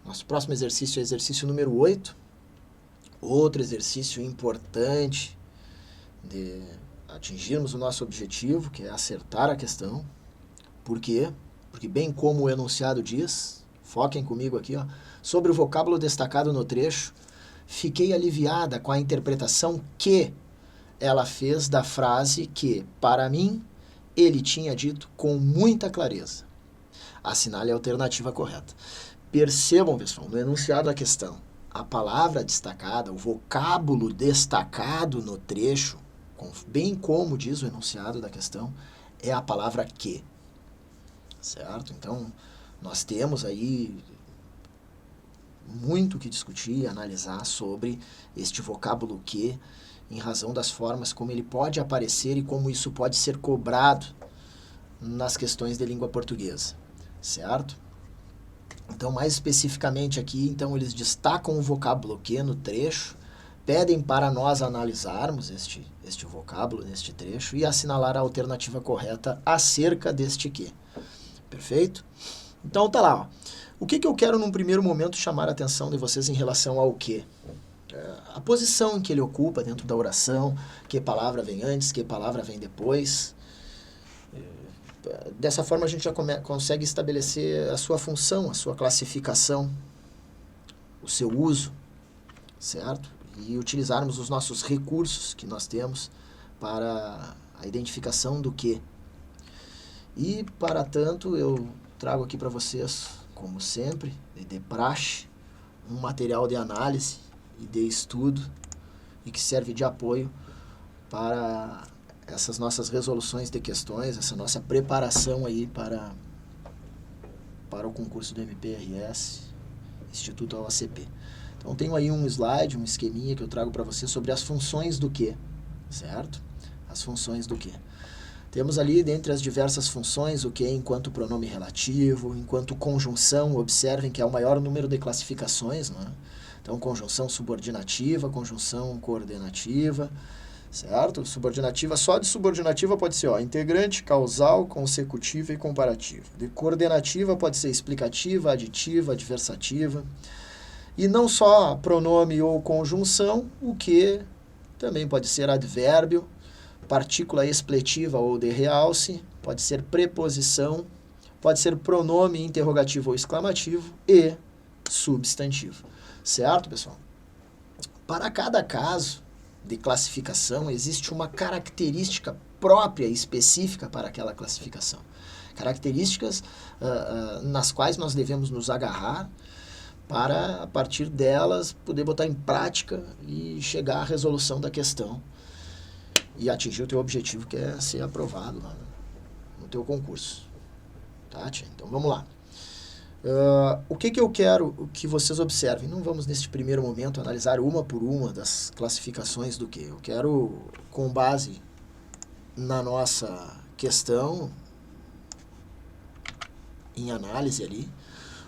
Nosso próximo exercício é o exercício número 8. Outro exercício importante de atingirmos o nosso objetivo, que é acertar a questão. Por quê? Porque bem como o enunciado diz, foquem comigo aqui, ó, sobre o vocábulo destacado no trecho, fiquei aliviada com a interpretação que ela fez da frase que, para mim, ele tinha dito com muita clareza. Assinale a alternativa correta. Percebam, pessoal, no enunciado da questão, a palavra destacada, o vocábulo destacado no trecho, bem como diz o enunciado da questão, é a palavra que. Certo? Então, nós temos aí muito que discutir e analisar sobre este vocábulo que, em razão das formas como ele pode aparecer e como isso pode ser cobrado nas questões de língua portuguesa. Certo? Então, mais especificamente aqui, então, eles destacam o vocábulo que no trecho, pedem para nós analisarmos este vocábulo neste trecho e assinalar a alternativa correta acerca deste que. Perfeito? Então tá lá, ó. O que eu quero num primeiro momento chamar a atenção de vocês em relação ao que? A posição em que ele ocupa dentro da oração, que palavra vem antes, que palavra vem depois. Dessa forma a gente já consegue estabelecer a sua função, a sua classificação, o seu uso, certo? E utilizarmos os nossos recursos que nós temos para a identificação do que. E, para tanto, eu trago aqui para vocês, como sempre, de praxe, um material de análise e de estudo e que serve de apoio para essas nossas resoluções de questões, essa nossa preparação aí para o concurso do MPRS, Instituto OACP. Então, tenho aí um slide, um esqueminha que eu trago para vocês sobre as funções do que, certo? As funções do que. Temos ali, dentre as diversas funções, o que enquanto pronome relativo, enquanto conjunção, observem que é o maior número de classificações, né? Então, conjunção subordinativa, conjunção coordenativa, certo? Subordinativa, só de subordinativa pode ser, ó, integrante, causal, consecutiva e comparativa. De coordenativa pode ser explicativa, aditiva, adversativa. E não só pronome ou conjunção, o que também pode ser advérbio, partícula expletiva ou de realce, pode ser preposição, pode ser pronome interrogativo ou exclamativo e substantivo. Certo, pessoal? Para cada caso de classificação, existe uma característica própria e específica para aquela classificação. Características nas quais nós devemos nos agarrar para, a partir delas, poder botar em prática e chegar à resolução da questão e atingir o teu objetivo, que é ser aprovado lá no teu concurso. Tá, tia? Então, vamos lá. O que eu quero que vocês observem? Não vamos, neste primeiro momento, analisar uma por uma das classificações do que. Eu quero, com base na nossa questão, em análise ali,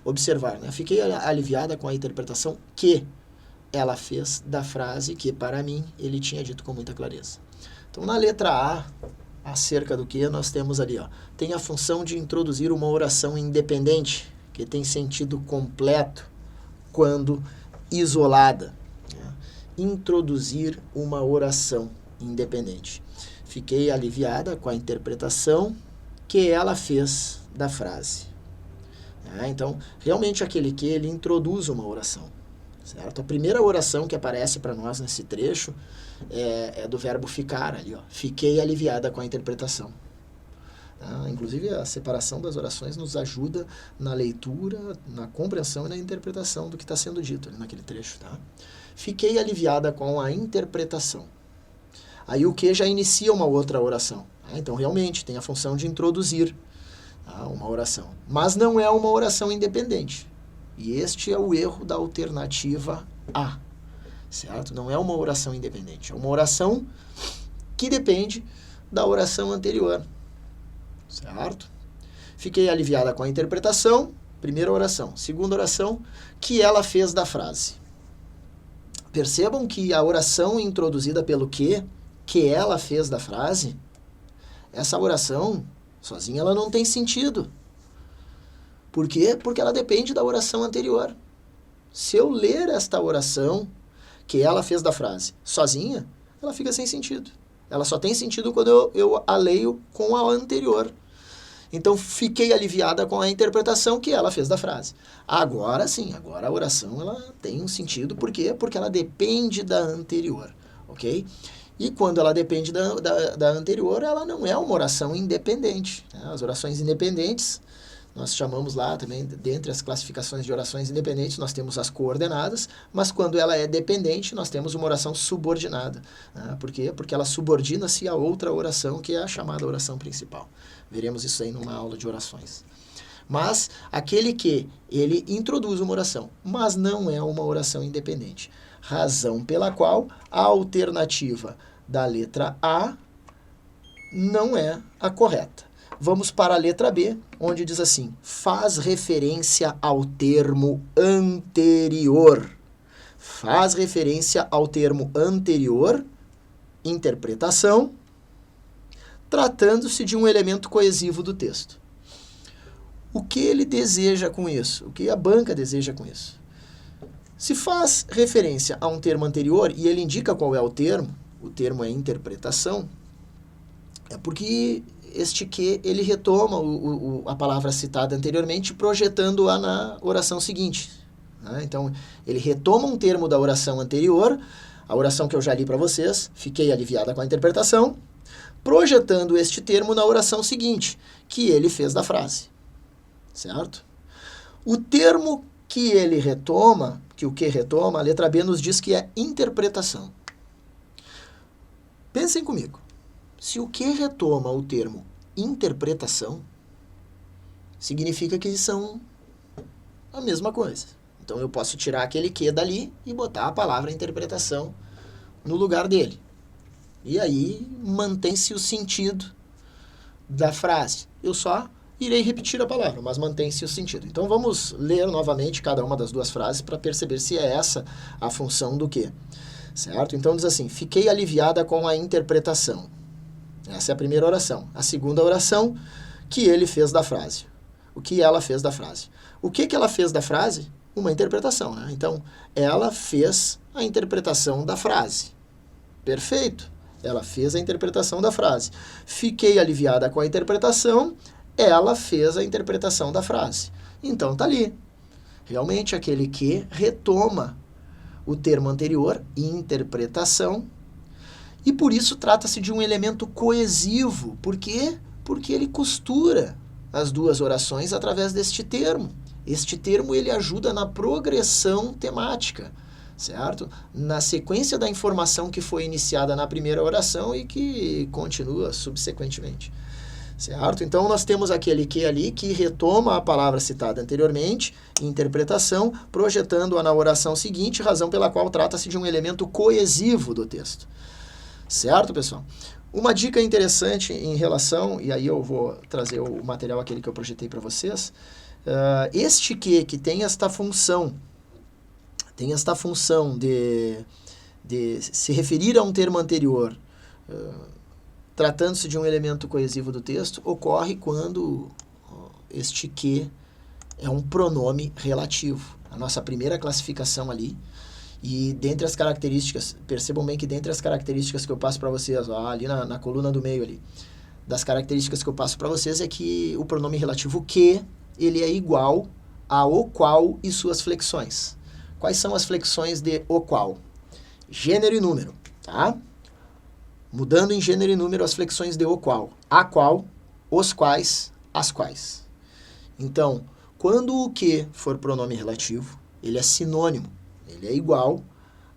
observar, né? Fiquei aliviada com a interpretação que ela fez da frase que, para mim, ele tinha dito com muita clareza. Então, na letra A, acerca do que, nós temos ali, ó, tem a função de introduzir uma oração independente, que tem sentido completo quando isolada. Né? Introduzir uma oração independente. Fiquei aliviada com a interpretação que ela fez da frase. Então, realmente aquele que ele introduz uma oração. Certo? A primeira oração que aparece para nós nesse trecho é do verbo ficar ali, ó. Fiquei aliviada com a interpretação. Inclusive, a separação das orações nos ajuda na leitura, na compreensão e na interpretação do que está sendo dito ali naquele trecho. Tá? Fiquei aliviada com a interpretação. Aí o que já inicia uma outra oração. Então, realmente, tem a função de introduzir uma oração. Mas não é uma oração independente. E este é o erro da alternativa A. Certo? Não é uma oração independente. É uma oração que depende da oração anterior. Certo? Fiquei aliviada com a interpretação, primeira oração. Segunda oração, que ela fez da frase. Percebam que a oração introduzida pelo que ela fez da frase, essa oração, sozinha, ela não tem sentido. Por quê? Porque ela depende da oração anterior. Se eu ler esta oração que ela fez da frase sozinha, ela fica sem sentido. Ela só tem sentido quando eu a leio com a anterior. Então, fiquei aliviada com a interpretação que ela fez da frase. Agora sim, agora a oração ela tem um sentido. Por quê? Porque ela depende da anterior, ok? E quando ela depende da anterior, ela não é uma oração independente. Né? As orações independentes, nós chamamos lá também, dentre as classificações de orações independentes, nós temos as coordenadas, mas quando ela é dependente, nós temos uma oração subordinada. Né? Por quê? Porque ela subordina-se a outra oração, que é a chamada oração principal. Veremos isso aí numa aula de orações. Mas aquele que ele introduz uma oração, mas não é uma oração independente. Razão pela qual a alternativa da letra A não é a correta. Vamos para a letra B, onde diz assim, faz referência ao termo anterior. Faz referência ao termo anterior, interpretação, tratando-se de um elemento coesivo do texto. O que ele deseja com isso? O que a banca deseja com isso? Se faz referência a um termo anterior e ele indica qual é o termo é interpretação, é porque este que ele retoma a palavra citada anteriormente, projetando-a na oração seguinte. Né? Então, ele retoma um termo da oração anterior, a oração que eu já li para vocês, fiquei aliviada com a interpretação, projetando este termo na oração seguinte, que ele fez da frase. Certo? O termo que ele retoma, a letra B nos diz que é interpretação. Pensem comigo. Se o que retoma o termo interpretação, significa que são a mesma coisa. Então eu posso tirar aquele que dali e botar a palavra interpretação no lugar dele. E aí mantém-se o sentido da frase. Eu só irei repetir a palavra, mas mantém-se o sentido. Então vamos ler novamente cada uma das duas frases para perceber se é essa a função do quê. Certo? Então diz assim, fiquei aliviada com a interpretação. Essa é a primeira oração. A segunda oração, que ele fez da frase. O que ela fez da frase. O que ela fez da frase? Uma interpretação. Né? Então, ela fez a interpretação da frase. Perfeito. Ela fez a interpretação da frase. Fiquei aliviada com a interpretação, ela fez a interpretação da frase. Então, tá ali. Realmente, aquele que retoma o termo anterior, interpretação, e por isso trata-se de um elemento coesivo. Por quê? Porque ele costura as duas orações através deste termo. Este termo ele ajuda na progressão temática, certo? Na sequência da informação que foi iniciada na primeira oração e que continua subsequentemente, certo? Então, nós temos aquele que ali que retoma a palavra citada anteriormente, interpretação, projetando-a na oração seguinte, razão pela qual trata-se de um elemento coesivo do texto. Certo, pessoal? Uma dica interessante em relação, e aí eu vou trazer o material aquele que eu projetei para vocês, este que tem esta função de se referir a um termo anterior, tratando-se de um elemento coesivo do texto, ocorre quando este que é um pronome relativo. A nossa primeira classificação ali. E dentre as características, percebam bem que dentre as características que eu passo para vocês, ó, ali na coluna do meio ali, das características que eu passo para vocês é que o pronome relativo que, ele é igual a o qual e suas flexões. Quais são as flexões de o qual? Gênero e número, tá? Mudando em gênero e número as flexões de o qual. A qual, os quais, as quais. Então, quando o que for pronome relativo, ele é sinônimo. Ele é igual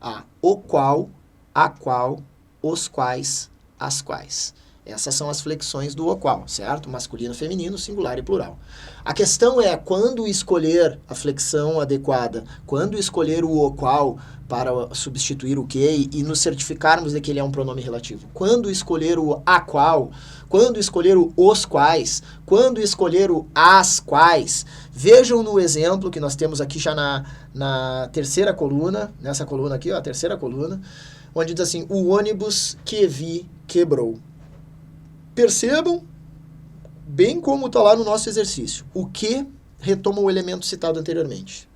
a o qual, a qual, os quais, as quais. Essas são as flexões do o qual, certo? Masculino, feminino, singular e plural. A questão é quando escolher a flexão adequada, quando escolher o qual para substituir o que e nos certificarmos de que ele é um pronome relativo. Quando escolher o a qual, quando escolher o os quais, quando escolher o as quais. Vejam no exemplo que nós temos aqui já na terceira coluna, nessa coluna aqui, ó, a terceira coluna, onde diz assim, o ônibus que vi quebrou. Percebam bem como está lá no nosso exercício. O que retoma o elemento citado anteriormente.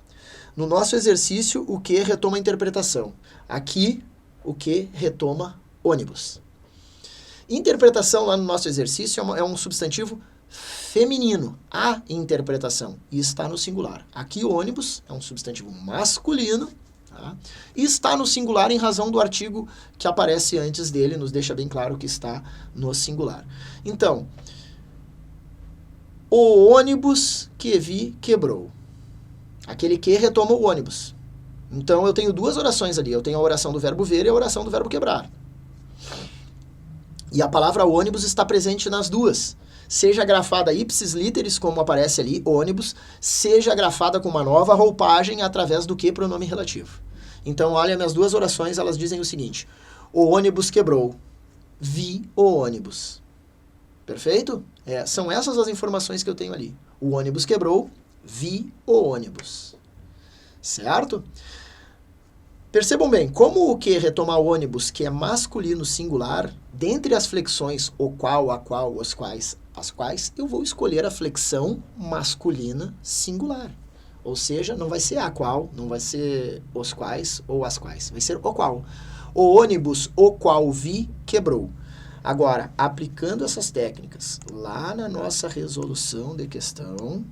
No nosso exercício, o que retoma a interpretação. Aqui, o que retoma ônibus. Interpretação lá no nosso exercício é um substantivo feminino, a interpretação, e está no singular. Aqui, ônibus é um substantivo masculino, tá? E está no singular em razão do artigo que aparece antes dele, nos deixa bem claro que está no singular. Então, o ônibus que vi quebrou. Aquele que retoma o ônibus. Então, eu tenho duas orações ali. Eu tenho a oração do verbo ver e a oração do verbo quebrar. E a palavra ônibus está presente nas duas. Seja grafada ipsis literis, como aparece ali, ônibus, seja grafada com uma nova roupagem através do que pronome relativo. Então, olha, minhas duas orações, elas dizem o seguinte: o ônibus quebrou, vi o ônibus. Perfeito? São essas as informações que eu tenho ali. O ônibus quebrou, vi o ônibus. Certo? Percebam bem, como o que retoma o ônibus, que é masculino singular, dentre as flexões o qual, a qual, os quais, as quais, eu vou escolher a flexão masculina singular. Ou seja, não vai ser a qual, não vai ser os quais ou as quais, vai ser o qual. O ônibus, o qual vi, quebrou. Agora, aplicando essas técnicas lá na nossa resolução de questão,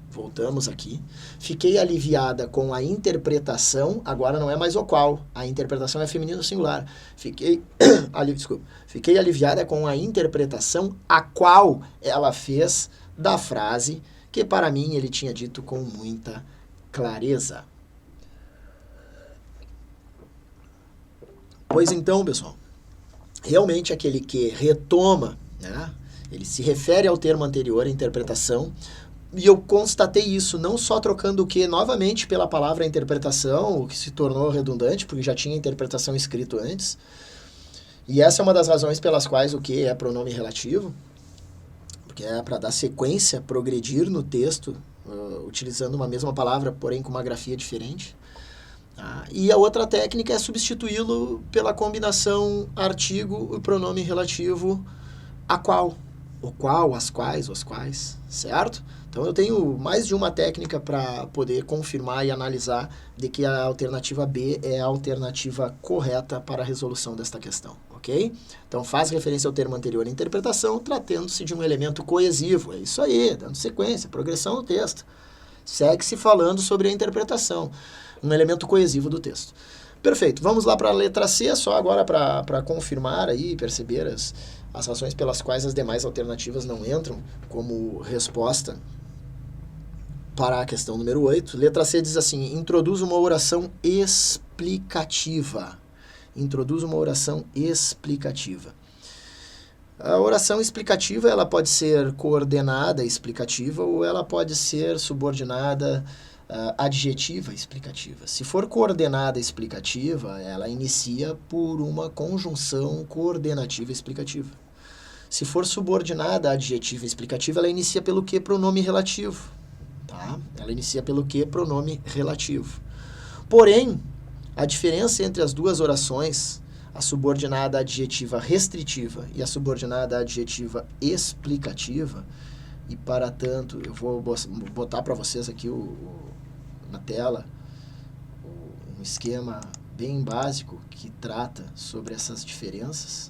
voltamos aqui, fiquei aliviada com a interpretação, agora não é mais o qual, a interpretação é feminino singular. Fiquei aliviada com a interpretação a qual ela fez da frase que para mim ele tinha dito com muita clareza. Pois então, pessoal, realmente aquele que retoma, né, ele se refere ao termo anterior, a interpretação, e eu constatei isso não só trocando o que novamente pela palavra interpretação, o que se tornou redundante, porque já tinha interpretação escrito antes, e essa é uma das razões pelas quais o que é pronome relativo, porque é para dar sequência, progredir no texto, utilizando uma mesma palavra, porém com uma grafia diferente. E a outra técnica é substituí-lo pela combinação artigo e pronome relativo a qual, o qual, as quais, os quais, certo? Então eu tenho mais de uma técnica para poder confirmar e analisar de que a alternativa B é a alternativa correta para a resolução desta questão, ok? Então faz referência ao termo anterior à interpretação, tratando-se de um elemento coesivo, é isso aí, dando sequência, progressão no texto. Segue-se falando sobre a interpretação, um elemento coesivo do texto. Perfeito, vamos lá para a letra C, só agora para confirmar aí, perceber as razões pelas quais as demais alternativas não entram como resposta para a questão número 8. Letra C diz assim: introduz uma oração explicativa. Introduz uma oração explicativa. A oração explicativa, ela pode ser coordenada explicativa ou ela pode ser subordinada adjetiva explicativa. Se for coordenada explicativa, ela inicia por uma conjunção coordenativa explicativa. Se for subordinada adjetiva explicativa, ela inicia pelo que pronome relativo. Tá? Ela inicia pelo que pronome relativo. Porém, a diferença entre as duas orações, a subordinada adjetiva restritiva e a subordinada adjetiva explicativa, e para tanto, eu vou botar para vocês aqui na tela um esquema bem básico que trata sobre essas diferenças.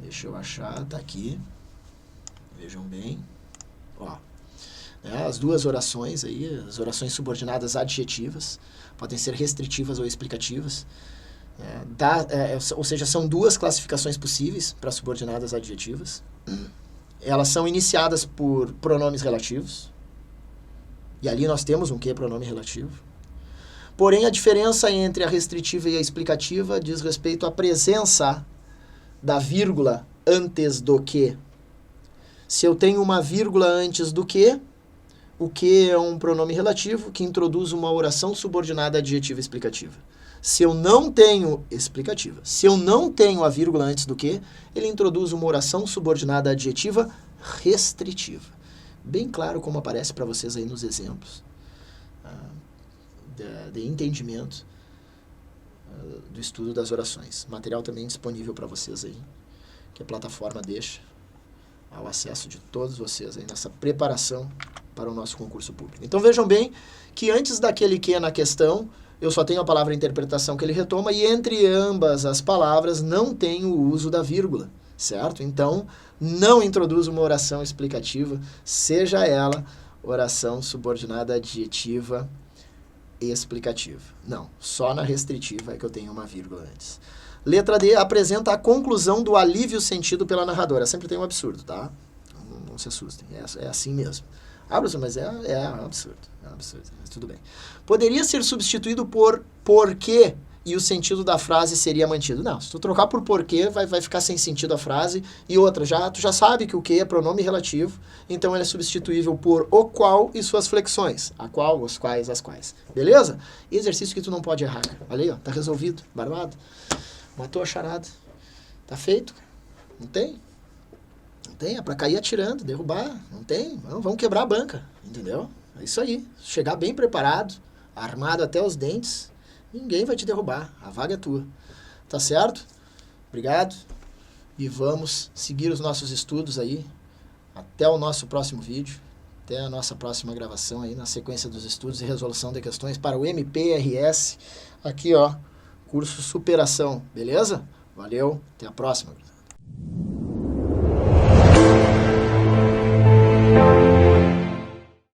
Deixa eu achar, tá aqui. Vejam bem. Ó, as duas orações aí, as orações subordinadas adjetivas, podem ser restritivas ou explicativas. Ou seja, são duas classificações possíveis para subordinadas adjetivas. Elas são iniciadas por pronomes relativos. E ali nós temos um que pronome relativo. Porém, a diferença entre a restritiva e a explicativa diz respeito à presença da vírgula antes do que. Se eu tenho uma vírgula antes do que, o que é um pronome relativo que introduz uma oração subordinada adjetiva explicativa. Se eu não tenho explicativa, se eu não tenho a vírgula antes do que, ele introduz uma oração subordinada adjetiva restritiva. Bem claro como aparece para vocês aí nos exemplos de entendimento do estudo das orações. Material também disponível para vocês aí, que a plataforma deixa ao acesso de todos vocês aí nessa preparação para o nosso concurso público. Então vejam bem que antes daquele que na questão, eu só tenho a palavra interpretação que ele retoma e entre ambas as palavras não tem o uso da vírgula, certo? Então, não introduz uma oração explicativa, seja ela oração subordinada adjetiva explicativa. Não, só na restritiva é que eu tenho uma vírgula antes. Letra D, apresenta a conclusão do alívio sentido pela narradora. Sempre tem um absurdo, tá? Não se assustem, é assim mesmo. Mas é um absurdo, mas tudo bem. Poderia ser substituído por porquê e o sentido da frase seria mantido. Não, se tu trocar por porquê, vai ficar sem sentido a frase. E outra, tu já sabe que o que é pronome relativo, então ele é substituível por o qual e suas flexões. A qual, os quais, as quais. Beleza? Exercício que tu não pode errar, cara. Olha aí, ó, tá resolvido, barbado. Matou a charada. Tá feito, cara. Não tem? Não tem, é pra cair atirando, derrubar. Não tem, vamos quebrar a banca, entendeu? É isso aí. Chegar bem preparado, armado até os dentes, ninguém vai te derrubar. A vaga é tua. Tá certo? Obrigado. E vamos seguir os nossos estudos aí. Até o nosso próximo vídeo. Até a nossa próxima gravação aí na sequência dos estudos e resolução de questões para o MPRS. Aqui, ó. Curso Superação. Beleza? Valeu. Até a próxima.